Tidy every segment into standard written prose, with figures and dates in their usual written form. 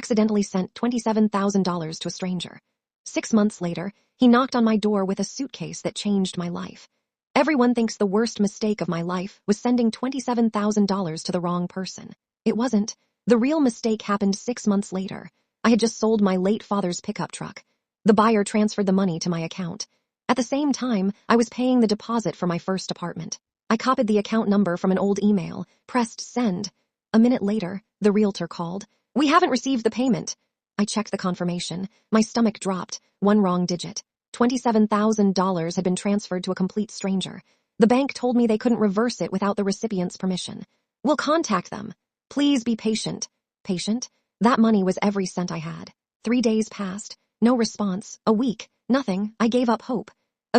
accidentally sent $27,000 to a stranger. 6 months later, he knocked on my door with a suitcase that changed my life. Everyone thinks the worst mistake of my life was sending $27,000 to the wrong person. It wasn't. The real mistake happened 6 months later. I had just sold my late father's pickup truck. The buyer transferred the money to my account. At the same time, I was paying the deposit for my first apartment. I copied the account number from an old email, pressed send. A minute later, the realtor called. "We haven't received the payment." I checked the confirmation. My stomach dropped. One wrong digit. $27,000 had been transferred to a complete stranger. The bank told me they couldn't reverse it without the recipient's permission. "We'll contact them. Please be patient." Patient? That money was every cent I had. 3 days passed. No response. A week. Nothing. I gave up hope.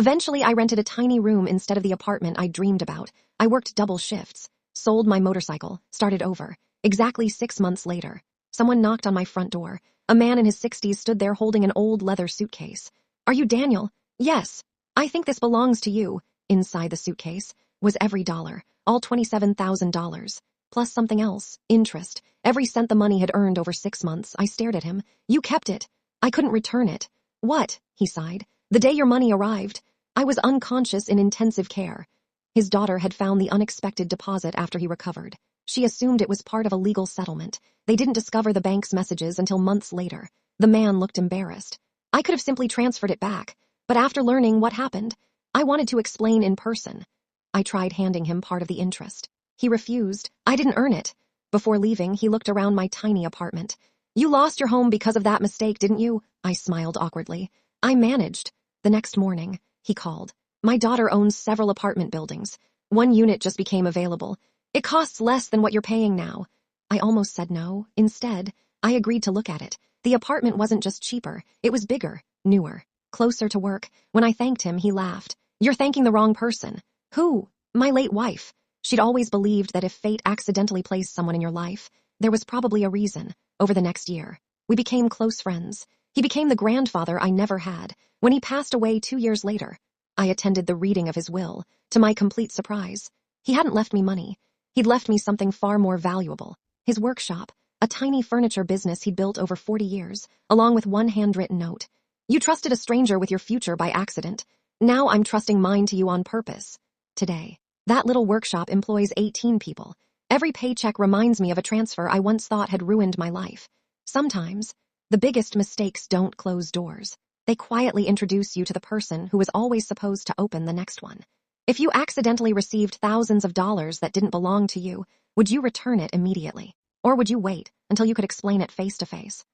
Eventually, I rented a tiny room instead of the apartment I dreamed about. I worked double shifts. Sold my motorcycle. Started over. Exactly 6 months later. Someone knocked on my front door. A man in his 60s stood there holding an old leather suitcase. "Are you Daniel?" "Yes." "I think this belongs to you." Inside the suitcase was every dollar, all $27,000, plus something else, interest. Every cent the money had earned over 6 months. I stared at him. "You kept it." I couldn't return it. "What?" he sighed. "The day your money arrived, I was unconscious in intensive care." His daughter had found the unexpected deposit after he recovered. She assumed it was part of a legal settlement. They didn't discover the bank's messages until months later. The man looked embarrassed. I could have simply transferred it back, but after learning what happened, I wanted to explain in person. I tried handing him part of the interest. He refused. "I didn't earn it." Before leaving, he looked around my tiny apartment. "You lost your home because of that mistake, didn't you?" I smiled awkwardly. "I managed." The next morning, he called. "My daughter owns several apartment buildings. One unit just became available. It costs less than what you're paying now." I almost said no. Instead, I agreed to look at it. The apartment wasn't just cheaper, it was bigger, newer, closer to work. When I thanked him, he laughed. "You're thanking the wrong person." "Who?" "My late wife." She'd always believed that if fate accidentally placed someone in your life, there was probably a reason. Over the next year, we became close friends. He became the grandfather I never had. When he passed away 2 years later, I attended the reading of his will. To my complete surprise, he hadn't left me money. He'd left me something far more valuable. His workshop, a tiny furniture business he'd built over 40 years, along with one handwritten note. "You trusted a stranger with your future by accident. Now I'm trusting mine to you on purpose." Today, that little workshop employs 18 people. Every paycheck reminds me of a transfer I once thought had ruined my life. Sometimes, the biggest mistakes don't close doors. They quietly introduce you to the person who was always supposed to open the next one. If you accidentally received thousands of dollars that didn't belong to you, would you return it immediately? Or would you wait until you could explain it face to face?